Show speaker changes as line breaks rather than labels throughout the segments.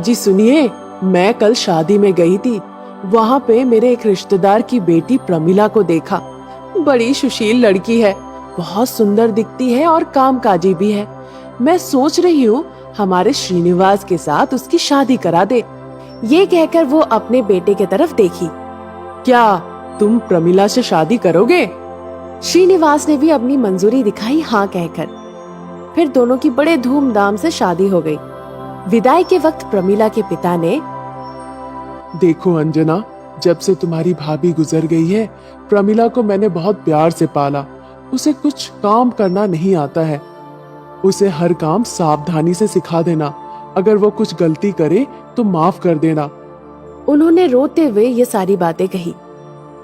पिताजी सुनिए, मैं कल शादी में गई थी। वहाँ पे मेरे एक रिश्तेदार की बेटी प्रमिला को देखा। बड़ी सुशील लड़की है, बहुत सुंदर दिखती है और कामकाजी भी है। मैं सोच रही हूँ हमारे श्रीनिवास के साथ उसकी शादी करा दे।
ये कहकर वो अपने बेटे की तरफ देखी।
क्या तुम प्रमिला से शादी करोगे?
श्रीनिवास ने भी अपनी मंजूरी दिखाई हाँ कहकर। फिर दोनों की बड़े धूमधाम से शादी हो गई। विदाई के वक्त प्रमिला के पिता ने,
देखो अंजना, जब से तुम्हारी भाभी गुजर गई है, प्रमिला को मैंने बहुत प्यार से पाला। उसे कुछ काम करना नहीं आता है। उसे हर काम सावधानी से सिखा देना। अगर वो कुछ गलती करे तो माफ कर देना।
उन्होंने रोते हुए ये सारी बातें कही।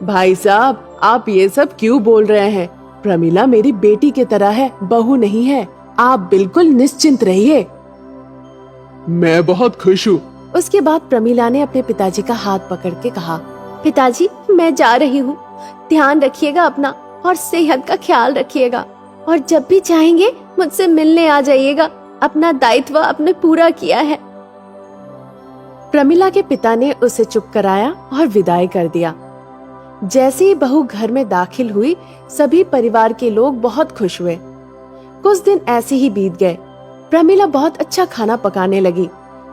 भाई साहब, आप ये सब क्यों बोल रहे हैं? प्रमिला मेरी बेटी की तरह है, बहू नहीं है। आप बिल्कुल निश्चिंत रहिए। मैं बहुत खुश हूँ।
उसके बाद प्रमिला ने अपने पिताजी का हाथ पकड़ के कहा, पिताजी मैं जा रही हूँ, ध्यान रखिएगा अपना और सेहत का ख्याल रखिएगा, और जब भी चाहेंगे मुझसे मिलने आ जाइएगा। अपना दायित्व आपने पूरा किया है। प्रमिला के पिता ने उसे चुप कराया और विदाई कर दिया। जैसे ही बहू घर में दाखिल हुई, सभी परिवार के लोग बहुत खुश हुए। कुछ दिन ऐसे ही बीत गए। प्रमिला बहुत अच्छा खाना पकाने लगी।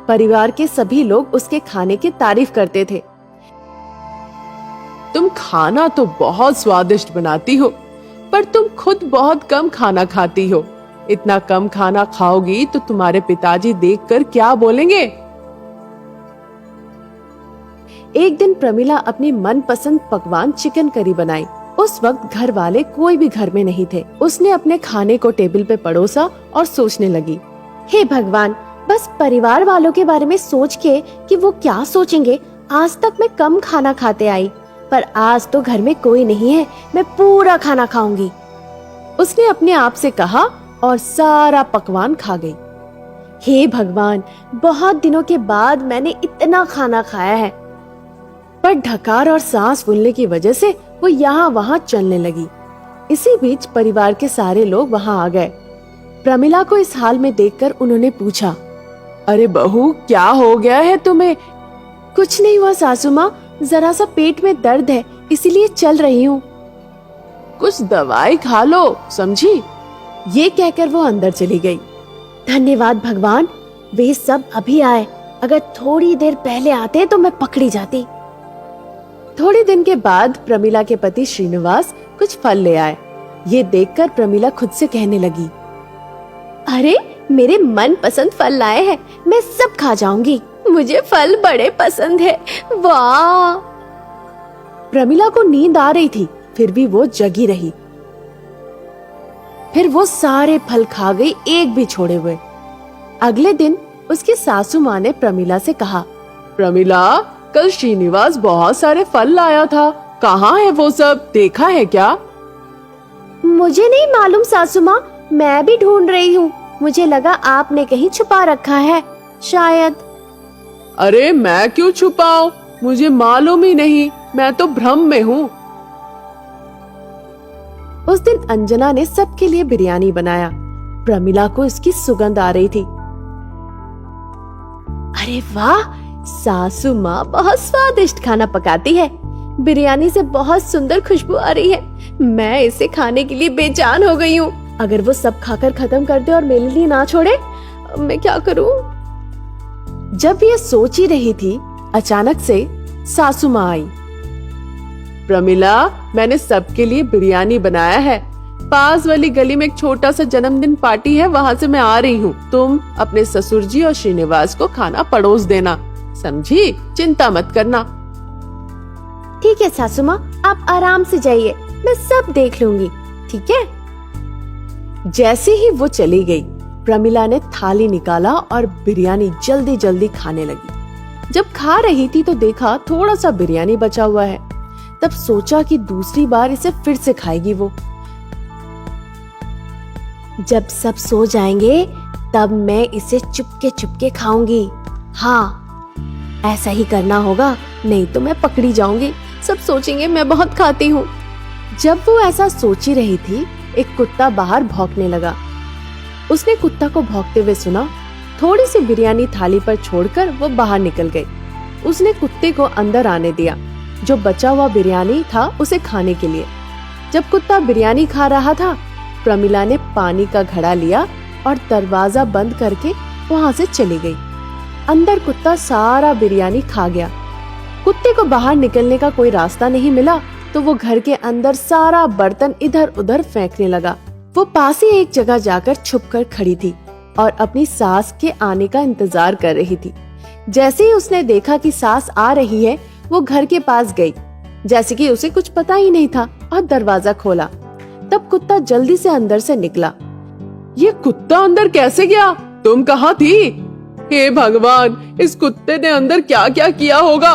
परिवार के सभी लोग उसके खाने की तारीफ करते थे।
तुम खाना तो बहुत स्वादिष्ट बनाती हो, पर तुम खुद बहुत कम खाना खाती हो। इतना कम खाना खाओगी तो तुम्हारे पिताजी देखकर क्या बोलेंगे?
एक दिन प्रमिला अपनी मनपसंद पकवान चिकन करी बनाई। उस वक्त घर वाले कोई भी घर में नहीं थे। उसने अपने खाने को टेबल पे परोसा और सोचने लगी, हे भगवान, बस परिवार वालों के बारे में सोच के कि वो क्या सोचेंगे। आज तक मैं कम खाना खाते आई, पर आज तो घर में कोई नहीं है, मैं पूरा खाना खाऊंगी। उसने अपने आप से कहा और सारा पकवान खा गई। हे भगवान, बहुत दिनों के बाद मैंने इतना खाना खाया है। पर ढकार और सांस फूलने की वजह से वो यहाँ वहाँ चलने लगी। इसी बीच परिवार के सारे लोग वहाँ आ गए। प्रमिला को इस हाल में देखकर उन्होंने पूछा,
अरे बहू, क्या हो गया है तुम्हें?
कुछ नहीं हुआ सासू माँ, जरा सा पेट में दर्द है, इसीलिए चल रही हूँ।
कुछ दवाई खा लो, समझी?
ये कहकर वो अंदर चली गई। धन्यवाद भगवान, वे सब अभी आए। अगर थोड़ी देर पहले आते तो मैं पकड़ी जाती। थोड़े दिन के बाद प्रमिला के पति श्रीनिवास कुछ फल ले आए। ये देखकर प्रमिला खुद से कहने लगी, अरे मेरे मन पसंद फल लाए हैं, मैं सब खा जाऊंगी। मुझे फल बड़े पसंद है। वाह! प्रमिला को नींद आ रही थी, फिर भी वो जगी रही। फिर वो सारे फल खा गई, एक भी छोड़े हुए। अगले दिन उसकी सासू माँ ने प्रमिला से कहा,
प्रमिला, कल श्रीनिवास बहुत सारे फल लाया था, कहाँ है वो सब? देखा है क्या?
मुझे नहीं मालूम सासू माँ, मैं भी ढूंढ रही हूँ। मुझे लगा आपने कहीं छुपा रखा है, शायद।
अरे मैं क्यों छुपाऊं? मुझे मालूम ही नहीं, मैं तो भ्रम में हूँ।
उस दिन अंजना ने सबके लिए बिरयानी बनाया। प्रमिला को इसकी सुगंध आ रही थी। अरे वाह, सासू माँ बहुत स्वादिष्ट खाना पकाती है। बिरयानी से बहुत सुंदर खुशबू आ रही है। मैं इसे खाने के लिए बेजान हो गई हूँ। अगर वो सब खाकर खत्म कर दे और मेरे लिए ना छोड़े, मैं क्या करूँ? जब ये सोच ही रही थी, अचानक से सासू माँ आई।
प्रमिला, मैंने सबके लिए बिरयानी बनाया है। पास वाली गली में एक छोटा सा जन्मदिन पार्टी है, वहाँ से मैं आ रही हूँ। तुम अपने ससुर जी और श्रीनिवास को खाना परोस देना, समझी? चिंता मत करना।
ठीक है सासू माँ, आप आराम से जाइए, मैं सब देख लूंगी। ठीक है। जैसे ही वो चली गई, प्रमिला ने थाली निकाला और बिरयानी जल्दी जल्दी खाने लगी। जब खा रही थी तो देखा थोड़ा सा बिरयानी बचा हुआ है। तब सोचा कि दूसरी बार इसे फिर से खाएगी वो। जब सब सो जाएंगे तब मैं इसे चुपके चुपके खाऊंगी। हाँ, ऐसा ही करना होगा, नहीं तो मैं पकड़ी जाऊंगी। सब सोचेंगे मैं बहुत खाती हूँ। जब वो ऐसा सोच ही रही थी, एक कुत्ता बाहर भौंकने लगा। उसने कुत्ता को भौंकते हुए सुना। थोड़ी सी बिरयानी थाली पर छोड़कर वो बाहर निकल गई। उसने कुत्ते को अंदर आने दिया, जो बचा हुआ बिरयानी था उसे खाने के लिए। जब कुत्ता बिरयानी खा रहा था, प्रमिला ने पानी का घड़ा लिया और दरवाजा बंद करके वहाँ से चली गई। अंदर कुत्ता सारा बिरयानी खा गया। कुत्ते को बाहर निकलने का कोई रास्ता नहीं मिला तो वो घर के अंदर सारा बर्तन इधर उधर फेंकने लगा। वो पास ही एक जगह जाकर छुपकर खड़ी थी और अपनी सास के आने का इंतजार कर रही थी। जैसे ही उसने देखा कि सास आ रही है, वो घर के पास गई जैसे कि उसे कुछ पता ही नहीं था और दरवाजा खोला। तब कुत्ता जल्दी से अंदर से निकला।
ये कुत्ता अंदर कैसे गया? तुम कहाँ थी? हे भगवान, इस कुत्ते ने अंदर क्या क्या किया होगा?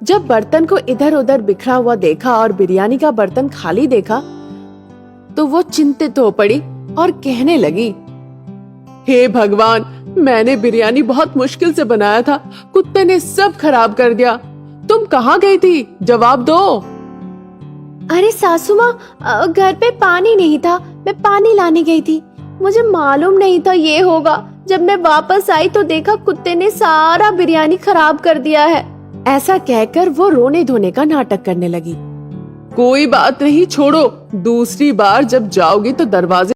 जब बर्तन को इधर उधर बिखरा हुआ देखा और बिरयानी का बर्तन खाली देखा तो वो चिंतित हो पड़ी और कहने लगी,
हे भगवान, मैंने बिरयानी बहुत मुश्किल से बनाया था, कुत्ते ने सब खराब कर दिया। तुम कहाँ गई थी? जवाब दो।
अरे सासू माँ, घर पे पानी नहीं था, मैं पानी लाने गई थी। मुझे मालूम नहीं था ये होगा। जब मैं वापस आई तो देखा कुत्ते ने सारा बिरयानी खराब कर दिया है। ऐसा कहकर वो रोने धोने का नाटक करने लगी।
कोई बात नहीं, छोड़ो। दूसरी बार जब जाओगी तो दरवाजे